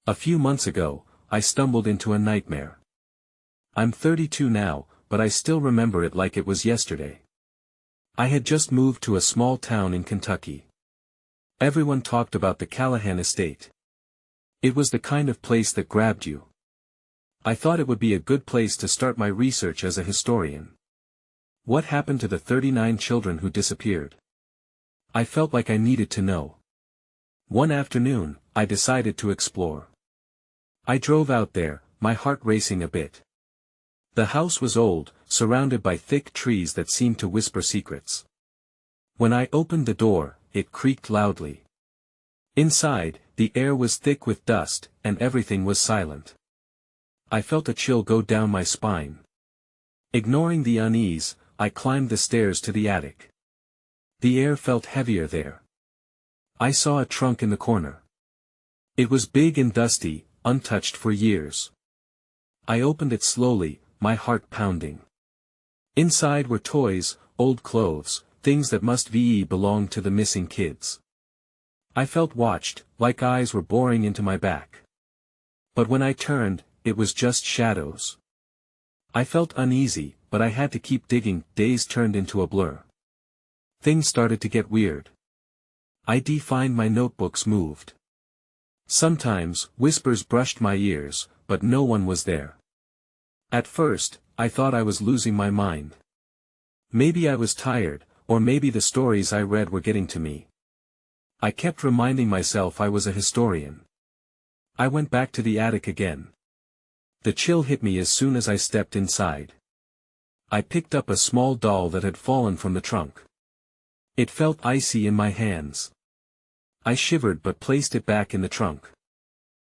A few months ago, I stumbled into a nightmare. I'm 32 now, but I still remember it like it was yesterday. I had just moved to a small town in Kentucky. Everyone talked about the Callahan estate. It was the kind of place that grabbed you. I thought it would be a good place to start my research as a historian. What happened to the 39 children who disappeared? I felt like I needed to know. One afternoon, I decided to explore. I drove out there, my heart racing a bit. The house was old, surrounded by thick trees that seemed to whisper secrets. When I opened the door, it creaked loudly. Inside, the air was thick with dust, and everything was silent. I felt a chill go down my spine. Ignoring the unease, I climbed the stairs to the attic. The air felt heavier there. I saw a trunk in the corner. It was big and dusty, untouched for years. I opened it slowly, my heart pounding. Inside were toys, old clothes, things that must have belonged to the missing kids. I felt watched, like eyes were boring into my back. But when I turned, it was just shadows. I felt uneasy, but I had to keep digging. Days turned into a blur. Things started to get weird. I found my notebooks moved. Sometimes, whispers brushed my ears, but no one was there. At first, I thought I was losing my mind. Maybe I was tired, or maybe the stories I read were getting to me. I kept reminding myself I was a historian. I went back to the attic again. The chill hit me as soon as I stepped inside. I picked up a small doll that had fallen from the trunk. It felt icy in my hands. I shivered but placed it back in the trunk.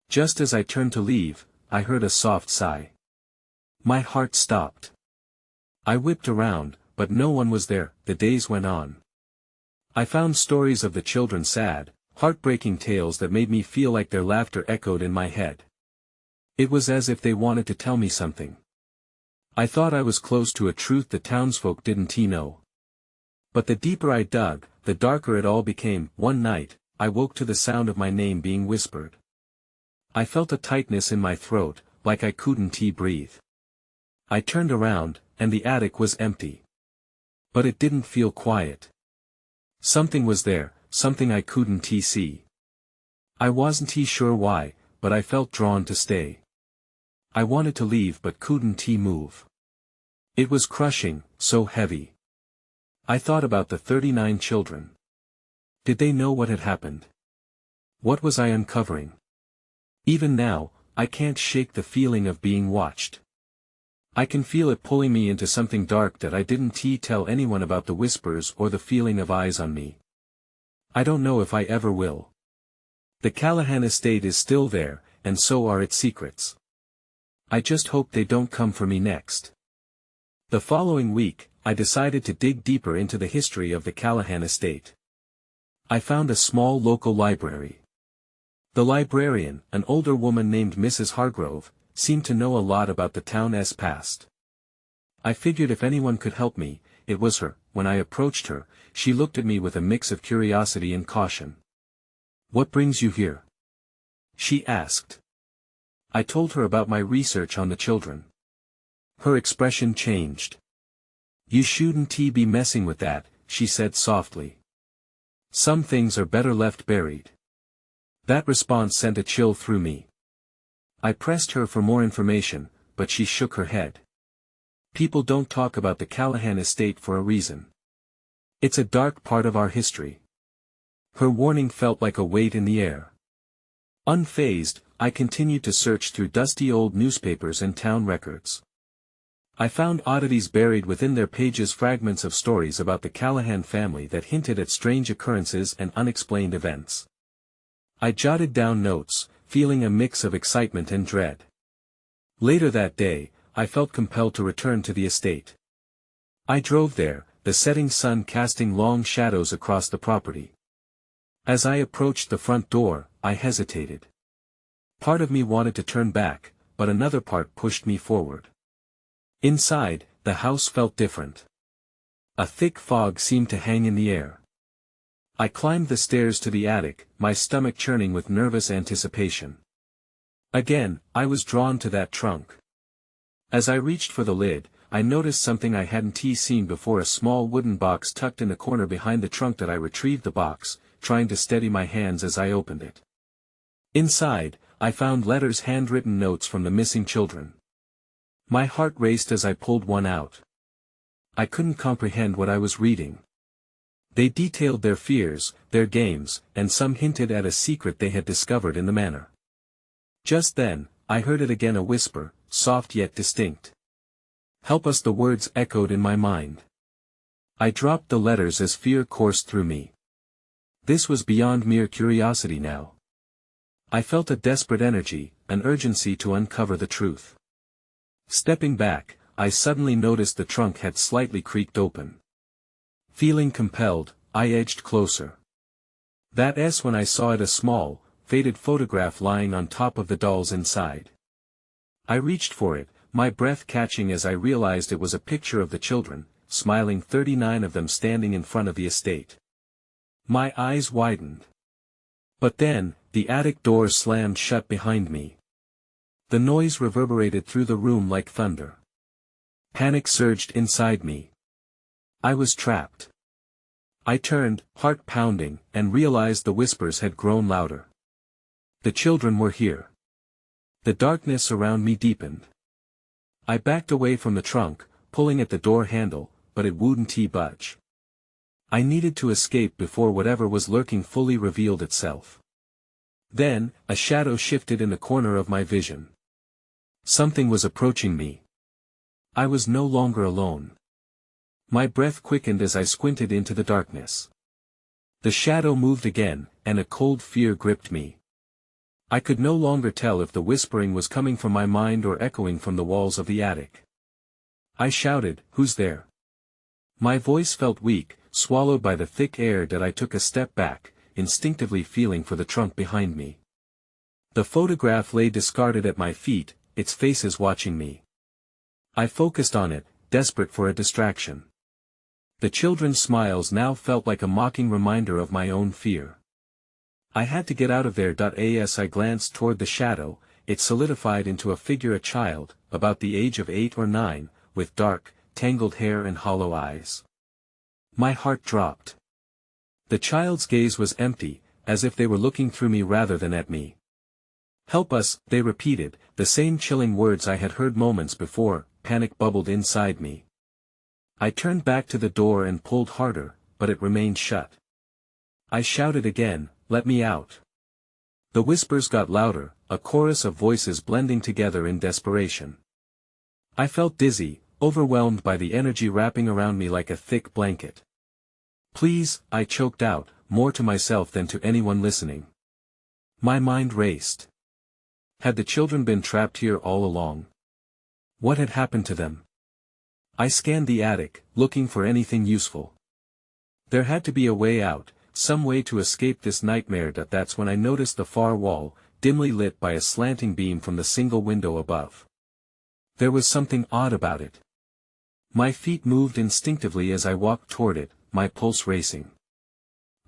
Just as I turned to leave, I heard a soft sigh. My heart stopped. I whipped around, but no one was there. The days went on. I found stories of the children, sad, heartbreaking tales that made me feel like their laughter echoed in my head. It was as if they wanted to tell me something. I thought I was close to a truth the townsfolk didn't know. But the deeper I dug, the darker it all became. One night, I woke to the sound of my name being whispered. I felt a tightness in my throat, like I couldn't breathe. I turned around, and the attic was empty. But it didn't feel quiet. Something was there, something I couldn't see. I wasn't sure why, but I felt drawn to stay. I wanted to leave but couldn't move. It was crushing, so heavy. I thought about the 39 children. Did they know what had happened? What was I uncovering? Even now, I can't shake the feeling of being watched. I can feel it pulling me into something dark that I didn't tell anyone about, the whispers or the feeling of eyes on me. I don't know if I ever will. The Callahan estate is still there, and so are its secrets. I just hope they don't come for me next. The following week, I decided to dig deeper into the history of the Callahan estate. I found a small local library. The librarian, an older woman named Mrs. Hargrove, seemed to know a lot about the town's past. I figured if anyone could help me, it was her. When I approached her, she looked at me with a mix of curiosity and caution. "What brings you here?" she asked. I told her about my research on the children. Her expression changed. "You shouldn't be messing with that," she said softly. "Some things are better left buried." That response sent a chill through me. I pressed her for more information, but she shook her head. "People don't talk about the Callahan estate for a reason. It's a dark part of our history." Her warning felt like a weight in the air. Unfazed, I continued to search through dusty old newspapers and town records. I found oddities buried within their pages, fragments of stories about the Callahan family that hinted at strange occurrences and unexplained events. I jotted down notes, feeling a mix of excitement and dread. Later that day, I felt compelled to return to the estate. I drove there, the setting sun casting long shadows across the property. As I approached the front door, I hesitated. Part of me wanted to turn back, but another part pushed me forward. Inside, the house felt different. A thick fog seemed to hang in the air. I climbed the stairs to the attic, my stomach churning with nervous anticipation. Again, I was drawn to that trunk. As I reached for the lid, I noticed something I hadn't seen before: a small wooden box tucked in the corner behind the trunk. That I retrieved the box, trying to steady my hands as I opened it. Inside, I found letters, handwritten notes from the missing children. My heart raced as I pulled one out. I couldn't comprehend what I was reading. They detailed their fears, their games, and some hinted at a secret they had discovered in the manor. Just then, I heard it again, a whisper, soft yet distinct. "Help us." The words echoed in my mind. I dropped the letters as fear coursed through me. This was beyond mere curiosity now. I felt a desperate energy, an urgency to uncover the truth. Stepping back, I suddenly noticed the trunk had slightly creaked open. Feeling compelled, I edged closer. That's when I saw it, a small, faded photograph lying on top of the dolls inside. I reached for it, my breath catching as I realized it was a picture of the children, smiling, 39 of them standing in front of the estate. My eyes widened. But then, the attic door slammed shut behind me. The noise reverberated through the room like thunder. Panic surged inside me. I was trapped. I turned, heart pounding, and realized the whispers had grown louder. The children were here. The darkness around me deepened. I backed away from the trunk, pulling at the door handle, but it wouldn't budge. I needed to escape before whatever was lurking fully revealed itself. Then, a shadow shifted in the corner of my vision. Something was approaching me. I was no longer alone. My breath quickened as I squinted into the darkness. The shadow moved again, and a cold fear gripped me. I could no longer tell if the whispering was coming from my mind or echoing from the walls of the attic. I shouted, "Who's there?" My voice felt weak, swallowed by the thick air. That I took a step back, instinctively feeling for the trunk behind me. The photograph lay discarded at my feet, its faces watching me. I focused on it, desperate for a distraction. The children's smiles now felt like a mocking reminder of my own fear. I had to get out of there. As I glanced toward the shadow, it solidified into a figure, a child, about the age of 8 or 9, with dark, tangled hair and hollow eyes. My heart dropped. The child's gaze was empty, as if they were looking through me rather than at me. "Help us," they repeated, the same chilling words I had heard moments before. Panic bubbled inside me. I turned back to the door and pulled harder, but it remained shut. I shouted again, "Let me out." The whispers got louder, a chorus of voices blending together in desperation. I felt dizzy, overwhelmed by the energy wrapping around me like a thick blanket. "Please," I choked out, more to myself than to anyone listening. My mind raced. Had the children been trapped here all along? What had happened to them? I scanned the attic, looking for anything useful. There had to be a way out, some way to escape this nightmare. That's when I noticed the far wall, dimly lit by a slanting beam from the single window above. There was something odd about it. My feet moved instinctively as I walked toward it, my pulse racing.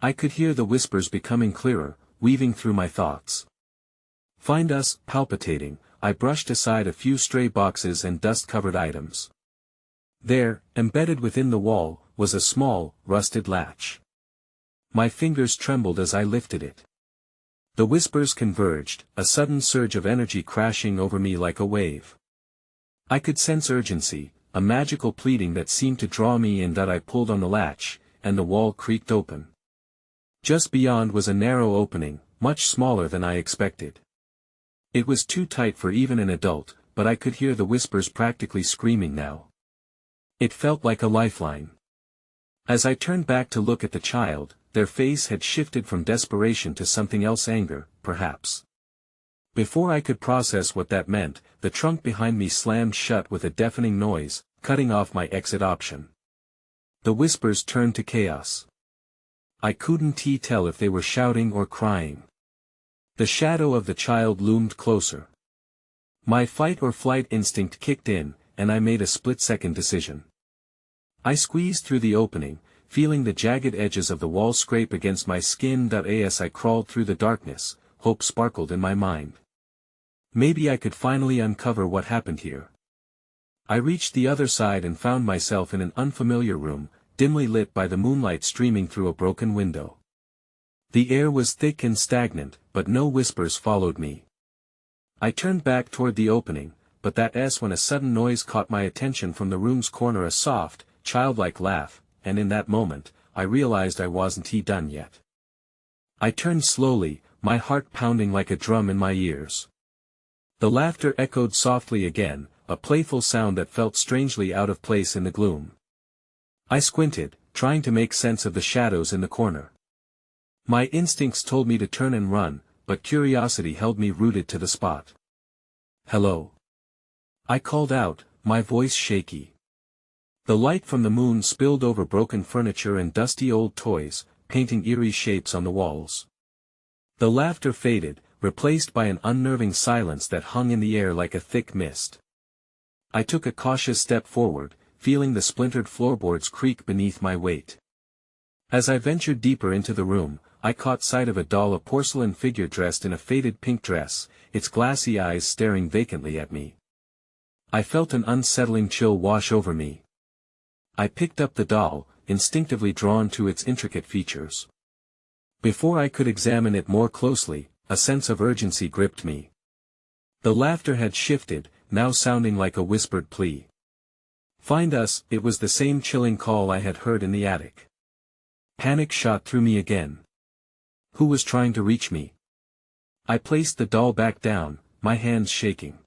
I could hear the whispers becoming clearer, weaving through my thoughts. "Find us," palpitating, I brushed aside a few stray boxes and dust-covered items. There, embedded within the wall, was a small, rusted latch. My fingers trembled as I lifted it. The whispers converged, a sudden surge of energy crashing over me like a wave. I could sense urgency, a magical pleading that seemed to draw me in. I pulled on the latch, and the wall creaked open. Just beyond was a narrow opening, much smaller than I expected. It was too tight for even an adult, but I could hear the whispers practically screaming now. It felt like a lifeline. As I turned back to look at the child, their face had shifted from desperation to something else, anger, perhaps. Before I could process what that meant, the trunk behind me slammed shut with a deafening noise, cutting off my exit option. The whispers turned to chaos. I couldn't tell if they were shouting or crying. The shadow of the child loomed closer. My fight or flight instinct kicked in, and I made a split-second decision. I squeezed through the opening, feeling the jagged edges of the wall scrape against my skin. As I crawled through the darkness, hope sparkled in my mind. Maybe I could finally uncover what happened here. I reached the other side and found myself in an unfamiliar room, dimly lit by the moonlight streaming through a broken window. The air was thick and stagnant, but no whispers followed me. I turned back toward the opening, but when a sudden noise caught my attention from the room's corner, a soft, childlike laugh, and in that moment, I realized I wasn't done yet. I turned slowly, my heart pounding like a drum in my ears. The laughter echoed softly again, a playful sound that felt strangely out of place in the gloom. I squinted, trying to make sense of the shadows in the corner. My instincts told me to turn and run, but curiosity held me rooted to the spot. "Hello?" I called out, my voice shaky. The light from the moon spilled over broken furniture and dusty old toys, painting eerie shapes on the walls. The laughter faded, replaced by an unnerving silence that hung in the air like a thick mist. I took a cautious step forward, feeling the splintered floorboards creak beneath my weight. As I ventured deeper into the room, I caught sight of a porcelain figure dressed in a faded pink dress, its glassy eyes staring vacantly at me. I felt an unsettling chill wash over me. I picked up the doll, instinctively drawn to its intricate features. Before I could examine it more closely, a sense of urgency gripped me. The laughter had shifted, now sounding like a whispered plea. "Find us." It was the same chilling call I had heard in the attic. Panic shot through me again. Who was trying to reach me? I placed the doll back down, my hands shaking.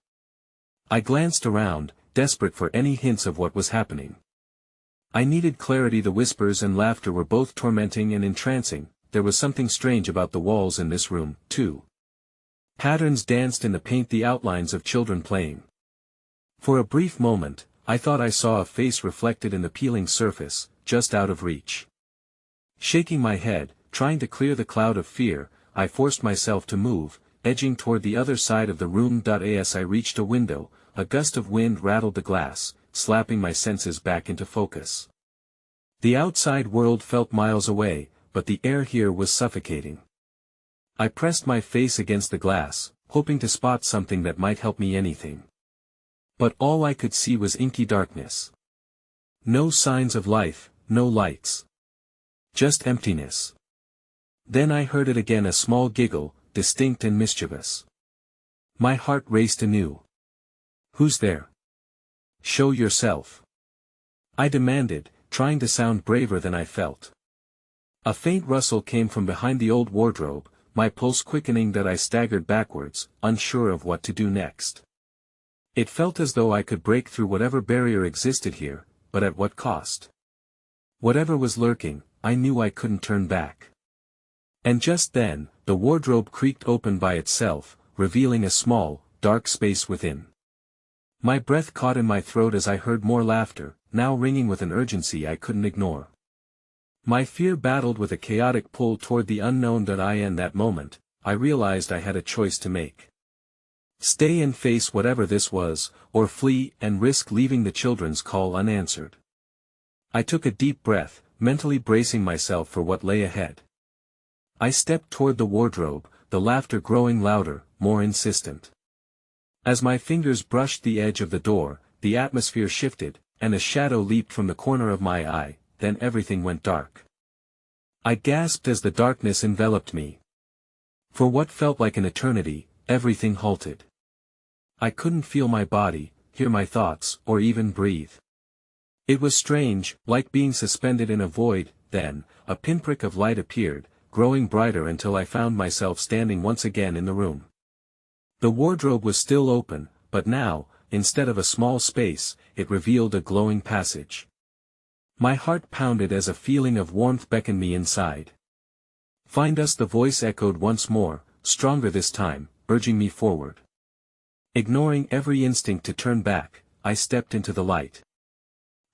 I glanced around, desperate for any hints of what was happening. I needed clarity. The whispers and laughter were both tormenting and entrancing. There was something strange about the walls in this room, too. Patterns danced in the paint, the outlines of children playing. For a brief moment, I thought I saw a face reflected in the peeling surface, just out of reach. Shaking my head, trying to clear the cloud of fear, I forced myself to move, edging toward the other side of the room. As I reached a window, a gust of wind rattled the glass, slapping my senses back into focus. The outside world felt miles away, but the air here was suffocating. I pressed my face against the glass, hoping to spot something that might help me. Anything. But all I could see was inky darkness. No signs of life, no lights. Just emptiness. Then I heard it again, a small giggle, distinct and mischievous. My heart raced anew. "Who's there? Show yourself," I demanded, trying to sound braver than I felt. A faint rustle came from behind the old wardrobe, my pulse quickening. That I staggered backwards, unsure of what to do next. It felt as though I could break through whatever barrier existed here, but at what cost? Whatever was lurking, I knew I couldn't turn back. And just then, the wardrobe creaked open by itself, revealing a small, dark space within. My breath caught in my throat as I heard more laughter, now ringing with an urgency I couldn't ignore. My fear battled with a chaotic pull toward the unknown. In that moment, I realized I had a choice to make. Stay and face whatever this was, or flee and risk leaving the children's call unanswered. I took a deep breath, mentally bracing myself for what lay ahead. I stepped toward the wardrobe, the laughter growing louder, more insistent. As my fingers brushed the edge of the door, the atmosphere shifted, and a shadow leaped from the corner of my eye. Then everything went dark. I gasped as the darkness enveloped me. For what felt like an eternity, everything halted. I couldn't feel my body, hear my thoughts, or even breathe. It was strange, like being suspended in a void. Then, a pinprick of light appeared, growing brighter until I found myself standing once again in the room. The wardrobe was still open, but now, instead of a small space, it revealed a glowing passage. My heart pounded as a feeling of warmth beckoned me inside. "Find us," the voice echoed once more, stronger this time, urging me forward. Ignoring every instinct to turn back, I stepped into the light.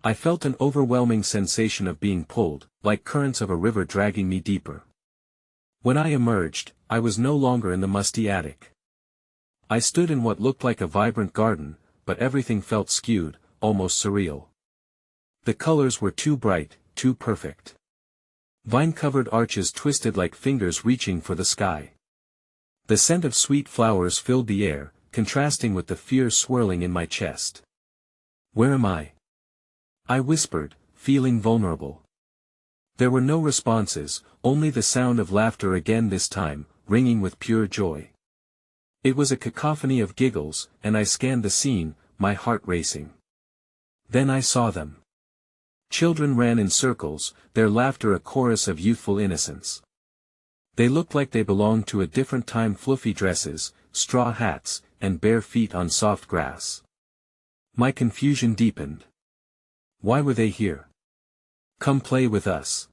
I felt an overwhelming sensation of being pulled, like currents of a river dragging me deeper. When I emerged, I was no longer in the musty attic. I stood in what looked like a vibrant garden, but everything felt skewed, almost surreal. The colors were too bright, too perfect. Vine-covered arches twisted like fingers reaching for the sky. The scent of sweet flowers filled the air, contrasting with the fear swirling in my chest. "Where am I?" I whispered, feeling vulnerable. There were no responses, only the sound of laughter again, this time, ringing with pure joy. It was a cacophony of giggles, and I scanned the scene, my heart racing. Then I saw them. Children ran in circles, their laughter a chorus of youthful innocence. They looked like they belonged to a different time, fluffy dresses, straw hats, and bare feet on soft grass. My confusion deepened. Why were they here? "Come play with us,"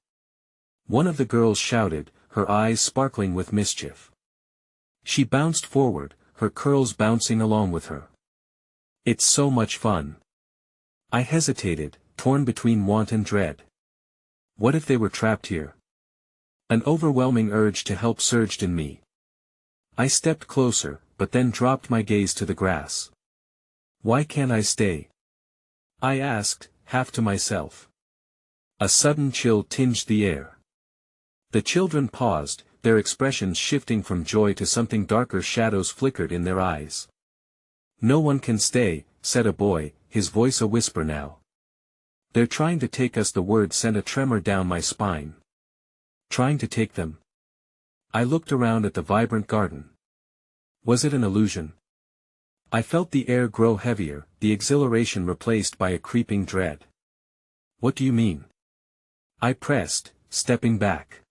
one of the girls shouted, her eyes sparkling with mischief. She bounced forward, her curls bouncing along with her. "It's so much fun." I hesitated, torn between want and dread. What if they were trapped here? An overwhelming urge to help surged in me. I stepped closer, but then dropped my gaze to the grass. "Why can't I stay?" I asked, half to myself. A sudden chill tinged the air. The children paused, their expressions shifting from joy to something darker. Shadows flickered in their eyes. "No one can stay," said a boy, his voice a whisper now. "They're trying to take us." The word sent a tremor down my spine. Trying to take them? I looked around at the vibrant garden. Was it an illusion? I felt the air grow heavier, the exhilaration replaced by a creeping dread. "What do you mean?" I pressed, stepping back.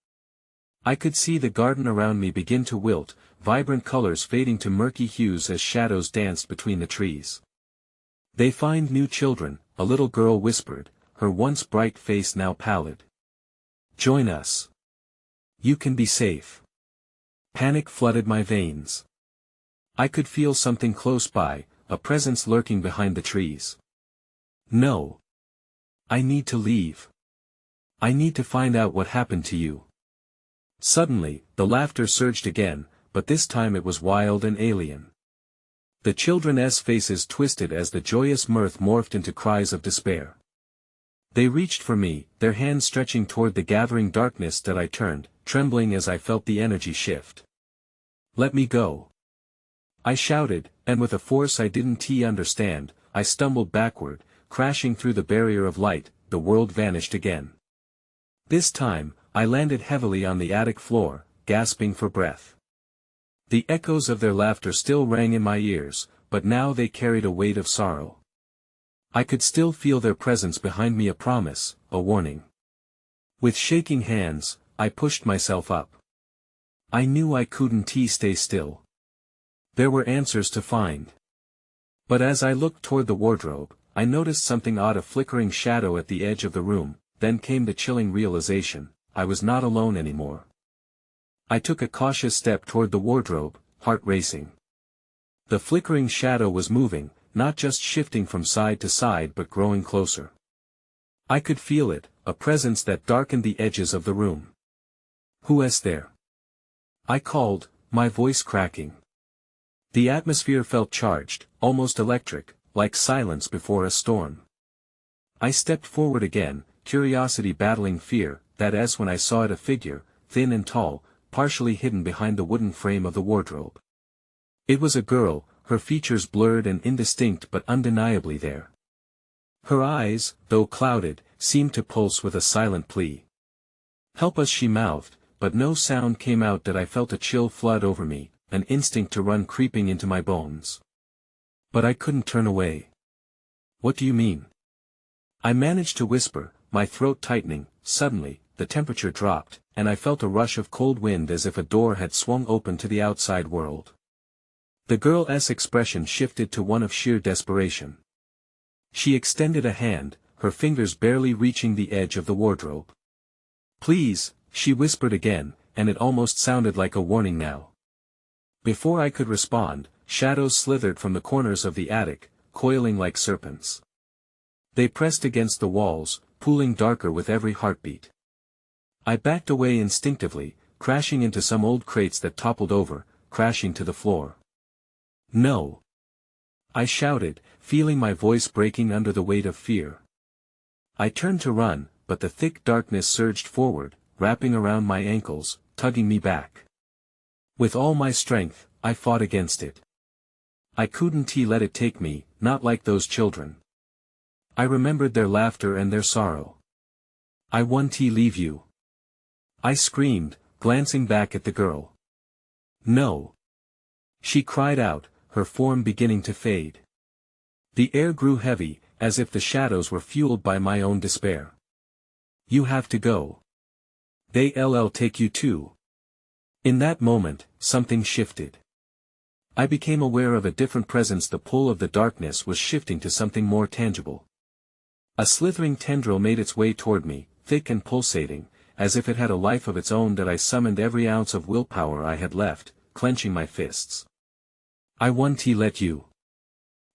I could see the garden around me begin to wilt, vibrant colors fading to murky hues as shadows danced between the trees. "They find new children," a little girl whispered, her once bright face now pallid. "Join us. You can be safe." Panic flooded my veins. I could feel something close by, a presence lurking behind the trees. "No. I need to leave. I need to find out what happened to you." Suddenly, the laughter surged again, but this time it was wild and alien. The children's faces twisted as the joyous mirth morphed into cries of despair. They reached for me, their hands stretching toward the gathering darkness. That I turned, trembling as I felt the energy shift. "Let me go!" I shouted, and with a force I didn't understand, I stumbled backward, crashing through the barrier of light. The world vanished again. This time, I landed heavily on the attic floor, gasping for breath. The echoes of their laughter still rang in my ears, but now they carried a weight of sorrow. I could still feel their presence behind me, a promise, a warning. With shaking hands, I pushed myself up. I knew I couldn't stay still. There were answers to find. But as I looked toward the wardrobe, I noticed something odd, a flickering shadow at the edge of the room. Then came the chilling realization, I was not alone anymore. I took a cautious step toward the wardrobe, heart racing. The flickering shadow was moving, not just shifting from side to side but growing closer. I could feel it, a presence that darkened the edges of the room. "Who is there?" I called, my voice cracking. The atmosphere felt charged, almost electric, like silence before a storm. I stepped forward again, curiosity battling fear. That as when I saw it, a figure, thin and tall, partially hidden behind the wooden frame of the wardrobe. It was a girl, her features blurred and indistinct but undeniably there. Her eyes, though clouded, seemed to pulse with a silent plea. "Help us," she mouthed, but no sound came out. That I felt a chill flood over me, an instinct to run creeping into my bones. But I couldn't turn away. "What do you mean?" I managed to whisper, my throat tightening. Suddenly, the temperature dropped, and I felt a rush of cold wind as if a door had swung open to the outside world. The girl's expression shifted to one of sheer desperation. She extended a hand, her fingers barely reaching the edge of the wardrobe. "Please," she whispered again, and it almost sounded like a warning now. Before I could respond, shadows slithered from the corners of the attic, coiling like serpents. They pressed against the walls, pooling darker with every heartbeat. I backed away instinctively, crashing into some old crates that toppled over, crashing to the floor. "No!" I shouted, feeling my voice breaking under the weight of fear. I turned to run, but the thick darkness surged forward, wrapping around my ankles, tugging me back. With all my strength, I fought against it. I couldn't let it take me, not like those children. I remembered their laughter and their sorrow. I won't leave you. I screamed, glancing back at the girl. No. She cried out, her form beginning to fade. The air grew heavy, as if the shadows were fueled by my own despair. You have to go. They'll take you too. In that moment, something shifted. I became aware of a different presence. The pull of the darkness was shifting to something more tangible. A slithering tendril made its way toward me, thick and pulsating, as if it had a life of its own. That I summoned every ounce of willpower I had left, clenching my fists. I won't let you.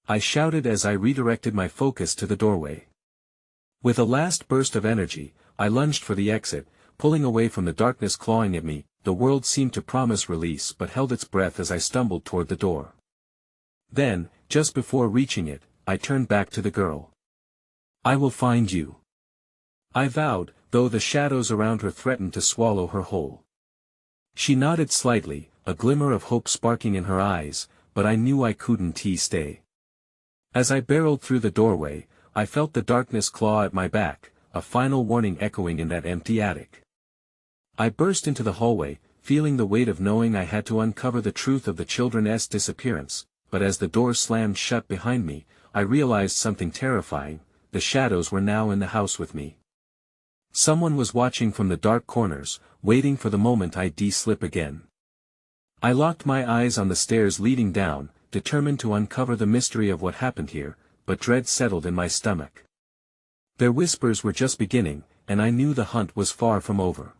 I shouted as I redirected my focus to the doorway. With a last burst of energy, I lunged for the exit, pulling away from the darkness clawing at me. The world seemed to promise release but held its breath as I stumbled toward the door. Then, just before reaching it, I turned back to the girl. I will find you. I vowed, though the shadows around her threatened to swallow her whole. She nodded slightly, a glimmer of hope sparking in her eyes, but I knew I couldn't stay. As I barreled through the doorway, I felt the darkness claw at my back, a final warning echoing in that empty attic. I burst into the hallway, feeling the weight of knowing I had to uncover the truth of the children's disappearance, but as the door slammed shut behind me, I realized something terrifying. The shadows were now in the house with me. Someone was watching from the dark corners, waiting for the moment I'd slip again. I locked my eyes on the stairs leading down, determined to uncover the mystery of what happened here, but dread settled in my stomach. Their whispers were just beginning, and I knew the hunt was far from over.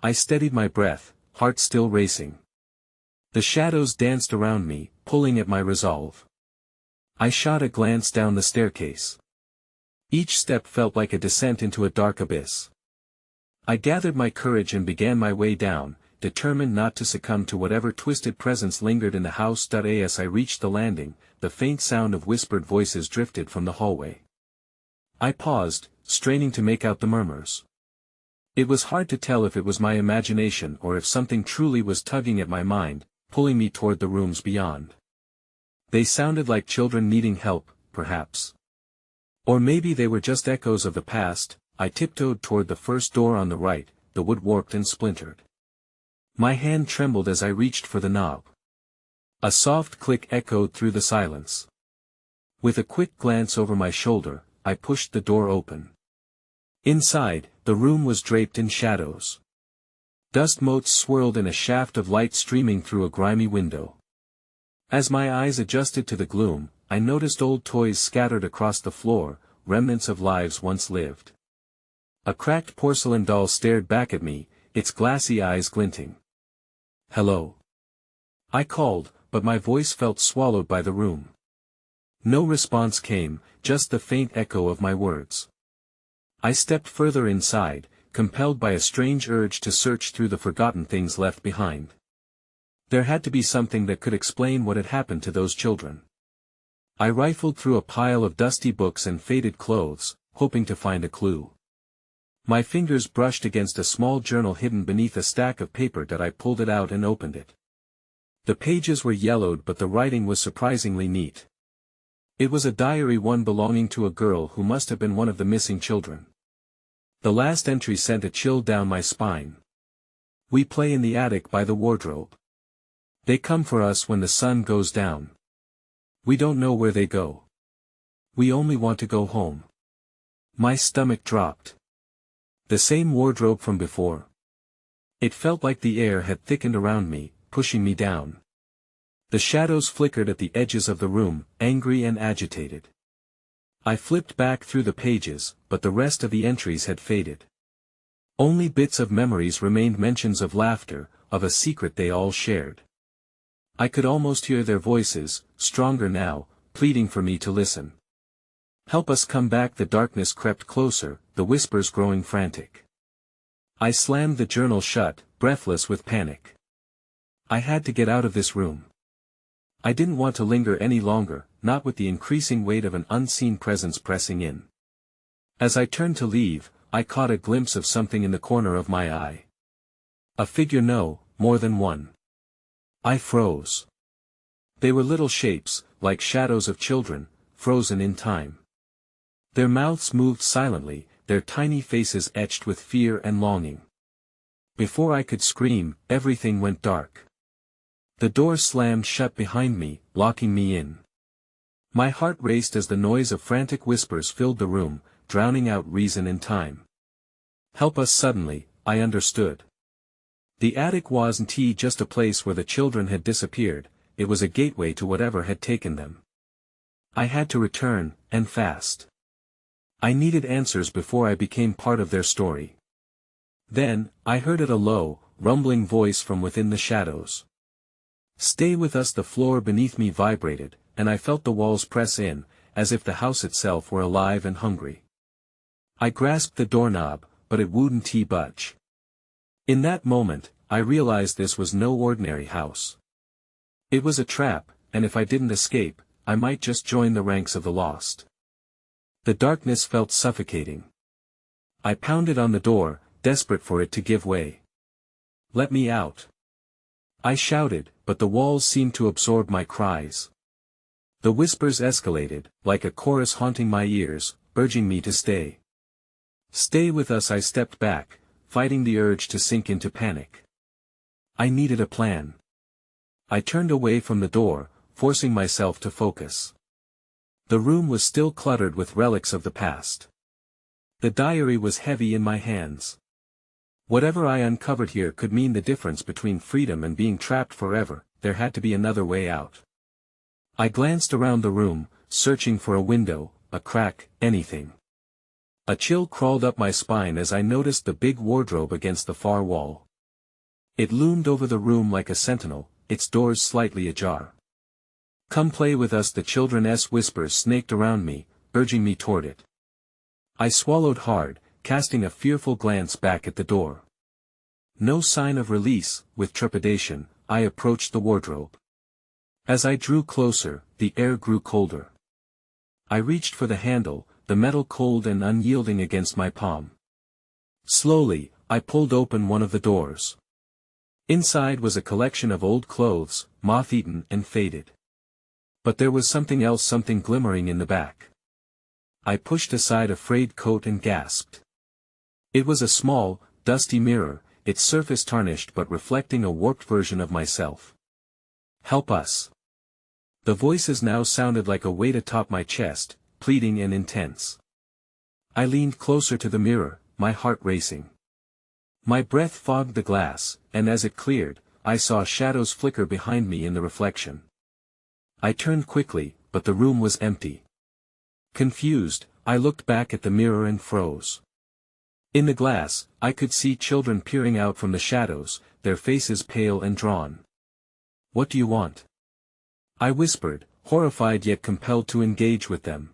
I steadied my breath, heart still racing. The shadows danced around me, pulling at my resolve. I shot a glance down the staircase. Each step felt like a descent into a dark abyss. I gathered my courage and began my way down, determined not to succumb to whatever twisted presence lingered in the house. As I reached the landing, the faint sound of whispered voices drifted from the hallway. I paused, straining to make out the murmurs. It was hard to tell if it was my imagination or if something truly was tugging at my mind, pulling me toward the rooms beyond. They sounded like children needing help, perhaps. Or maybe they were just echoes of the past. I tiptoed toward the first door on the right, the wood warped and splintered. My hand trembled as I reached for the knob. A soft click echoed through the silence. With a quick glance over my shoulder, I pushed the door open. Inside, the room was draped in shadows. Dust motes swirled in a shaft of light streaming through a grimy window. As my eyes adjusted to the gloom, I noticed old toys scattered across the floor, remnants of lives once lived. A cracked porcelain doll stared back at me, its glassy eyes glinting. Hello. I called, but my voice felt swallowed by the room. No response came, just the faint echo of my words. I stepped further inside, compelled by a strange urge to search through the forgotten things left behind. There had to be something that could explain what had happened to those children. I rifled through a pile of dusty books and faded clothes, hoping to find a clue. My fingers brushed against a small journal hidden beneath a stack of paper. I pulled it out and opened it. The pages were yellowed but the writing was surprisingly neat. It was a diary, one belonging to a girl who must have been one of the missing children. The last entry sent a chill down my spine. We play in the attic by the wardrobe. They come for us when the sun goes down. We don't know where they go. We only want to go home. My stomach dropped. The same wardrobe from before. It felt like the air had thickened around me, pushing me down. The shadows flickered at the edges of the room, angry and agitated. I flipped back through the pages, but the rest of the entries had faded. Only bits of memories remained, mentions of laughter, of a secret they all shared. I could almost hear their voices, stronger now, pleading for me to listen. Help us come back. The darkness crept closer, the whispers growing frantic. I slammed the journal shut, breathless with panic. I had to get out of this room. I didn't want to linger any longer, not with the increasing weight of an unseen presence pressing in. As I turned to leave, I caught a glimpse of something in the corner of my eye. A figure, no, more than one. I froze. They were little shapes, like shadows of children, frozen in time. Their mouths moved silently, their tiny faces etched with fear and longing. Before I could scream, everything went dark. The door slammed shut behind me, locking me in. My heart raced as the noise of frantic whispers filled the room, drowning out reason and time. Help us suddenly, I understood. The attic wasn't just a place where the children had disappeared, it was a gateway to whatever had taken them. I had to return, and fast. I needed answers before I became part of their story. Then, I heard a low, rumbling voice from within the shadows. Stay with us. The floor beneath me vibrated, and I felt the walls press in, as if the house itself were alive and hungry. I grasped the doorknob, but it wouldn't budge. In that moment, I realized this was no ordinary house. It was a trap, and if I didn't escape, I might just join the ranks of the lost. The darkness felt suffocating. I pounded on the door, desperate for it to give way. Let me out. I shouted, but the walls seemed to absorb my cries. The whispers escalated, like a chorus haunting my ears, urging me to stay. Stay with us. I stepped back, fighting the urge to sink into panic. I needed a plan. I turned away from the door, forcing myself to focus. The room was still cluttered with relics of the past. The diary was heavy in my hands. Whatever I uncovered here could mean the difference between freedom and being trapped forever. There had to be another way out. I glanced around the room, searching for a window, a crack, anything. A chill crawled up my spine as I noticed the big wardrobe against the far wall. It loomed over the room like a sentinel, its doors slightly ajar. Come play with us. The children's whispers snaked around me, urging me toward it. I swallowed hard, casting a fearful glance back at the door. No sign of release. With trepidation, I approached the wardrobe. As I drew closer, the air grew colder. I reached for the handle, the metal cold and unyielding against my palm. Slowly, I pulled open one of the doors. Inside was a collection of old clothes, moth-eaten and faded. But there was something else, something glimmering in the back. I pushed aside a frayed coat and gasped. It was a small, dusty mirror, its surface tarnished but reflecting a warped version of myself. Help us. The voices now sounded like a weight atop my chest, pleading and intense. I leaned closer to the mirror, my heart racing. My breath fogged the glass, and as it cleared, I saw shadows flicker behind me in the reflection. I turned quickly, but the room was empty. Confused, I looked back at the mirror and froze. In the glass, I could see children peering out from the shadows, their faces pale and drawn. What do you want? I whispered, horrified yet compelled to engage with them.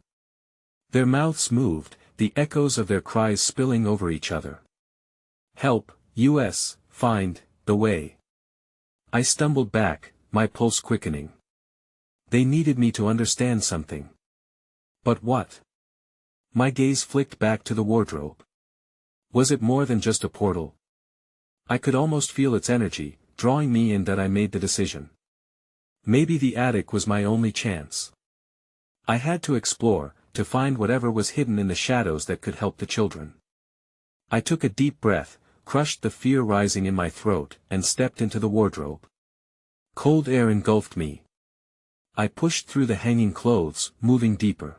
Their mouths moved, the echoes of their cries spilling over each other. Help, us, find the way. I stumbled back, my pulse quickening. They needed me to understand something. But what? My gaze flicked back to the wardrobe. Was it more than just a portal? I could almost feel its energy, drawing me in. That I made the decision. Maybe the attic was my only chance. I had to explore, to find whatever was hidden in the shadows that could help the children. I took a deep breath, crushed the fear rising in my throat, and stepped into the wardrobe. Cold air engulfed me. I pushed through the hanging clothes, moving deeper.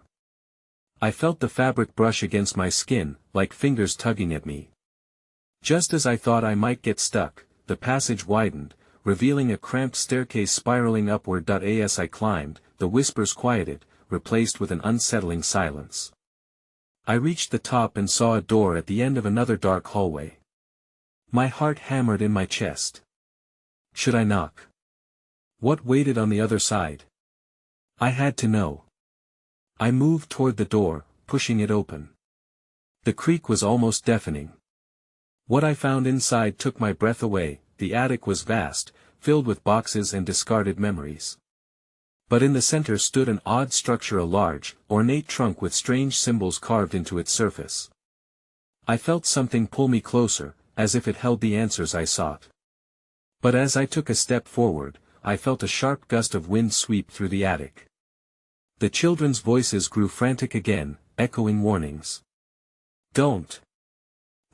I felt the fabric brush against my skin, like fingers tugging at me. Just as I thought I might get stuck, the passage widened, revealing a cramped staircase spiraling upward. As I climbed, the whispers quieted, replaced with an unsettling silence. I reached the top and saw a door at the end of another dark hallway. My heart hammered in my chest. Should I knock? What waited on the other side? I had to know. I moved toward the door, pushing it open. The creak was almost deafening. What I found inside took my breath away. The attic was vast, filled with boxes and discarded memories. But in the center stood an odd structure, a large, ornate trunk with strange symbols carved into its surface. I felt something pull me closer, as if it held the answers I sought. But as I took a step forward, I felt a sharp gust of wind sweep through the attic. The children's voices grew frantic again, echoing warnings. "Don't!"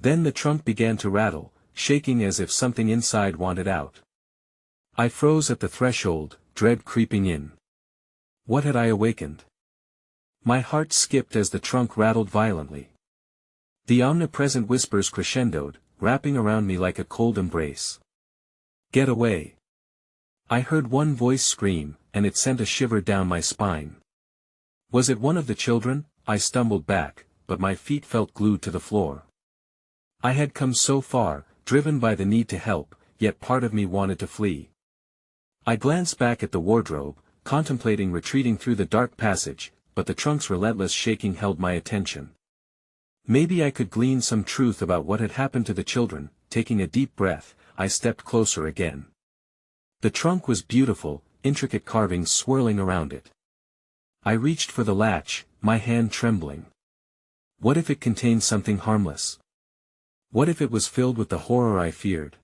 Then the trunk began to rattle, shaking as if something inside wanted out. I froze at the threshold, dread creeping in. What had I awakened? My heart skipped as the trunk rattled violently. The omnipresent whispers crescendoed, wrapping around me like a cold embrace. "Get away!" I heard one voice scream, and it sent a shiver down my spine. Was it one of the children? I stumbled back, but my feet felt glued to the floor. I had come so far, driven by the need to help, yet part of me wanted to flee. I glanced back at the wardrobe, contemplating retreating through the dark passage, but the trunk's relentless shaking held my attention. Maybe I could glean some truth about what had happened to the children. Taking a deep breath, I stepped closer again. The trunk was beautiful, intricate carvings swirling around it. I reached for the latch, my hand trembling. What if it contained something harmless? What if it was filled with the horror I feared?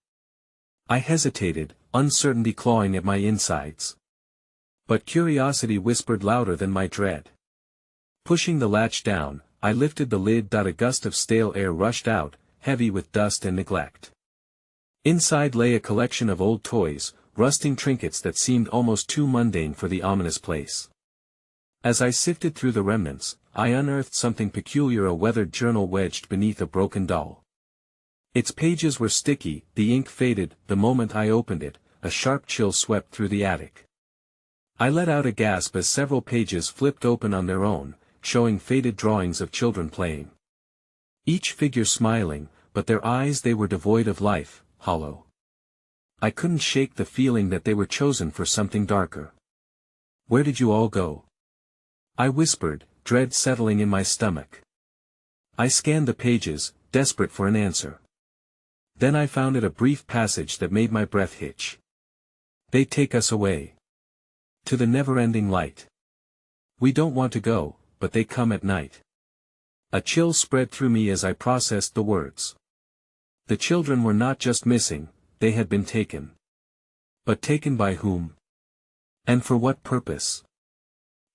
I hesitated, uncertainty clawing at my insides. But curiosity whispered louder than my dread. Pushing the latch down, I lifted the lid. A gust of stale air rushed out, heavy with dust and neglect. Inside lay a collection of old toys, rusting trinkets that seemed almost too mundane for the ominous place. As I sifted through the remnants, I unearthed something peculiar: a weathered journal wedged beneath a broken doll. Its pages were sticky, the ink faded. The moment I opened it, a sharp chill swept through the attic. I let out a gasp as several pages flipped open on their own, showing faded drawings of children playing. Each figure smiling, but their eyes, they were devoid of life, hollow. I couldn't shake the feeling that they were chosen for something darker. "Where did you all go?" I whispered, dread settling in my stomach. I scanned the pages, desperate for an answer. Then I found it, a brief passage that made my breath hitch. "They take us away. To the never-ending light. We don't want to go, but they come at night." A chill spread through me as I processed the words. The children were not just missing, they had been taken. But taken by whom? And for what purpose?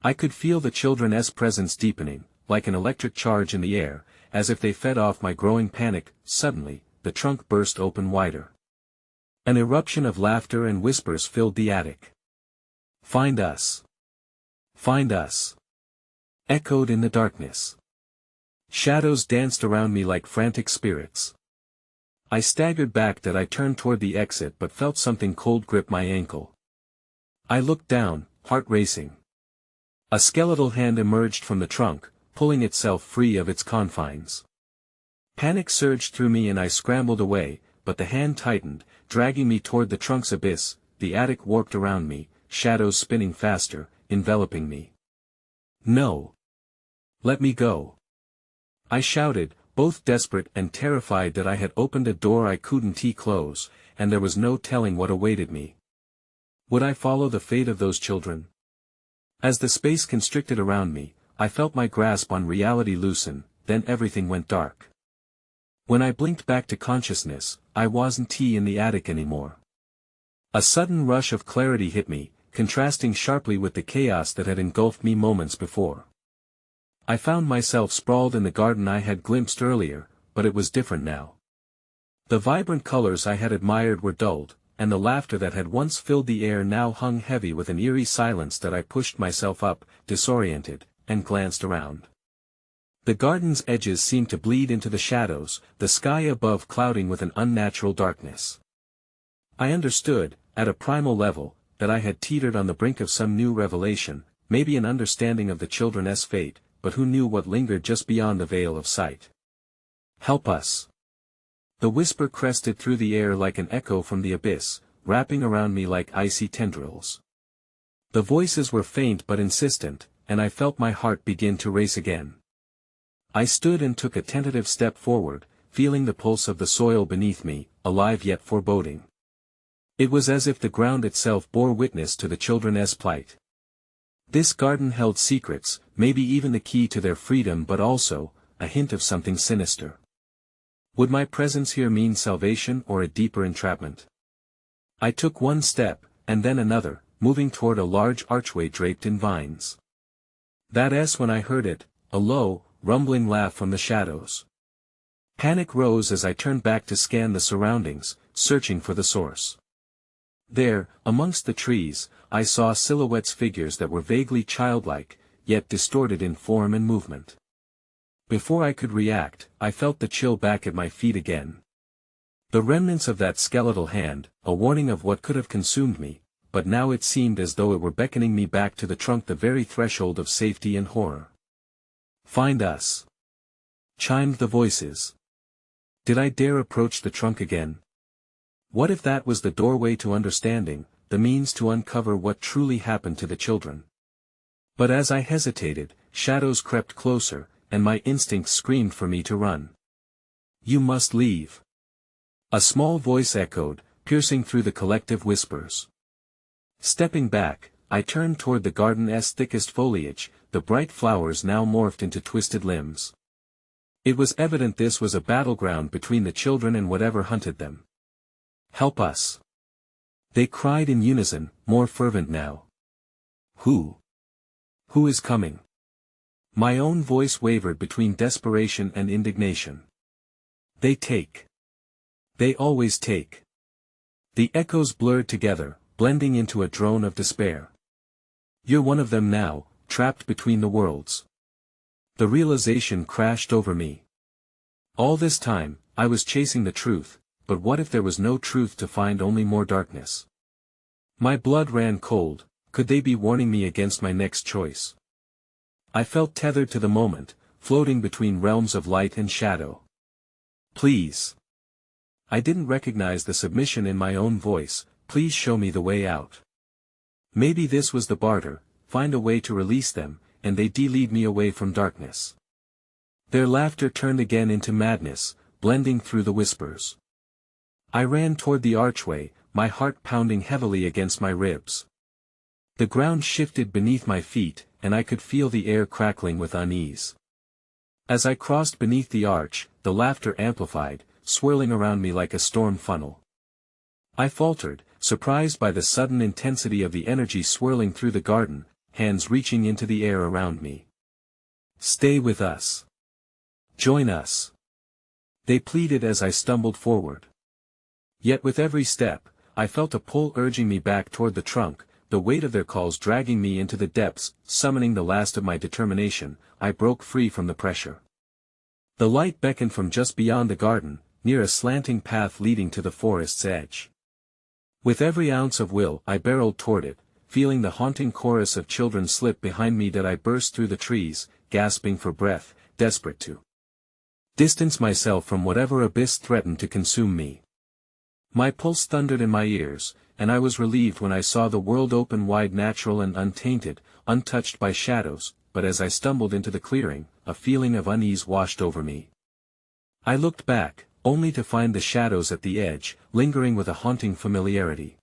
I could feel the children's presence deepening, like an electric charge in the air, as if they fed off my growing panic. Suddenly, the trunk burst open wider. An eruption of laughter and whispers filled the attic. "Find us! Find us!" echoed in the darkness. Shadows danced around me like frantic spirits. I staggered back. That I turned toward the exit, but felt something cold grip my ankle. I looked down, heart racing. A skeletal hand emerged from the trunk, pulling itself free of its confines. Panic surged through me and I scrambled away, but the hand tightened, dragging me toward the trunk's abyss. The attic warped around me, shadows spinning faster, enveloping me. "No! Let me go!" I shouted, both desperate and terrified that I had opened a door I couldn't close, and there was no telling what awaited me. Would I follow the fate of those children? As the space constricted around me, I felt my grasp on reality loosen. Then everything went dark. When I blinked back to consciousness, I wasn't in the attic anymore. A sudden rush of clarity hit me, contrasting sharply with the chaos that had engulfed me moments before. I found myself sprawled in the garden I had glimpsed earlier, but it was different now. The vibrant colors I had admired were dulled, and the laughter that had once filled the air now hung heavy with an eerie silence. That I pushed myself up, disoriented, and glanced around. The garden's edges seemed to bleed into the shadows, the sky above clouding with an unnatural darkness. I understood, at a primal level, that I had teetered on the brink of some new revelation, maybe an understanding of the children's fate, but who knew what lingered just beyond the veil of sight? "Help us!" The whisper crested through the air like an echo from the abyss, wrapping around me like icy tendrils. The voices were faint but insistent, and I felt my heart begin to race again. I stood and took a tentative step forward, feeling the pulse of the soil beneath me, alive yet foreboding. It was as if the ground itself bore witness to the children's plight. This garden held secrets, maybe even the key to their freedom, but also a hint of something sinister. Would my presence here mean salvation or a deeper entrapment? I took one step, and then another, moving toward a large archway draped in vines. That's when I heard it, a low, rumbling laugh from the shadows. Panic rose as I turned back to scan the surroundings, searching for the source. There, amongst the trees, I saw silhouettes, figures that were vaguely childlike, yet distorted in form and movement. Before I could react, I felt the chill back at my feet again. The remnants of that skeletal hand, a warning of what could have consumed me, but now it seemed as though it were beckoning me back to the trunk, the very threshold of safety and horror. "Find us!" chimed the voices. Did I dare approach the trunk again? What if that was the doorway to understanding, the means to uncover what truly happened to the children? But as I hesitated, shadows crept closer, and my instincts screamed for me to run. "You must leave!" a small voice echoed, piercing through the collective whispers. Stepping back, I turned toward the garden's thickest foliage, the bright flowers now morphed into twisted limbs. It was evident this was a battleground between the children and whatever hunted them. "Help us!" they cried in unison, more fervent now. Who is coming?" My own voice wavered between desperation and indignation. "They take. They always take." The echoes blurred together, blending into a drone of despair. "You're one of them now, trapped between the worlds." The realization crashed over me. All this time, I was chasing the truth, but what if there was no truth to find, only more darkness? My blood ran cold. Could they be warning me against my next choice? I felt tethered to the moment, floating between realms of light and shadow. "Please." I didn't recognize the submission in my own voice. "Please show me the way out." Maybe this was the barter: find a way to release them, and they'd lead me away from darkness. Their laughter turned again into madness, blending through the whispers. I ran toward the archway, my heart pounding heavily against my ribs. The ground shifted beneath my feet, and I could feel the air crackling with unease. As I crossed beneath the arch, the laughter amplified, swirling around me like a storm funnel. I faltered, surprised by the sudden intensity of the energy swirling through the garden, hands reaching into the air around me. "Stay with us. Join us," they pleaded as I stumbled forward. Yet with every step, I felt a pull urging me back toward the trunk, the weight of their calls dragging me into the depths, summoning the last of my determination. I broke free from the pressure. The light beckoned from just beyond the garden, near a slanting path leading to the forest's edge. With every ounce of will, I barreled toward it, feeling the haunting chorus of children slip behind me that I burst through the trees, gasping for breath, desperate to distance myself from whatever abyss threatened to consume me. My pulse thundered in my ears, and I was relieved when I saw the world open wide, natural and untainted, untouched by shadows. But as I stumbled into the clearing, a feeling of unease washed over me. I looked back, only to find the shadows at the edge, lingering with a haunting familiarity.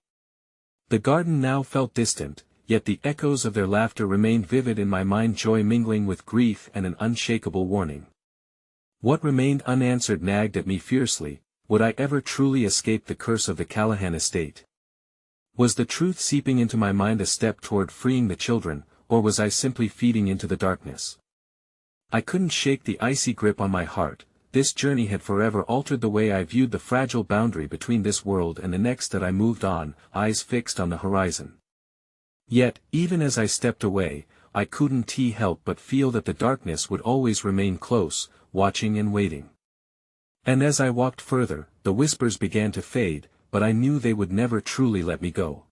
The garden now felt distant, yet the echoes of their laughter remained vivid in my mind, joy mingling with grief and an unshakable warning. What remained unanswered nagged at me fiercely: would I ever truly escape the curse of the Callahan estate? Was the truth seeping into my mind a step toward freeing the children, or was I simply feeding into the darkness? I couldn't shake the icy grip on my heart. This journey had forever altered the way I viewed the fragile boundary between this world and the next that I moved on, eyes fixed on the horizon. Yet, even as I stepped away, I couldn't help but feel that the darkness would always remain close, watching and waiting. And as I walked further, the whispers began to fade, but I knew they would never truly let me go.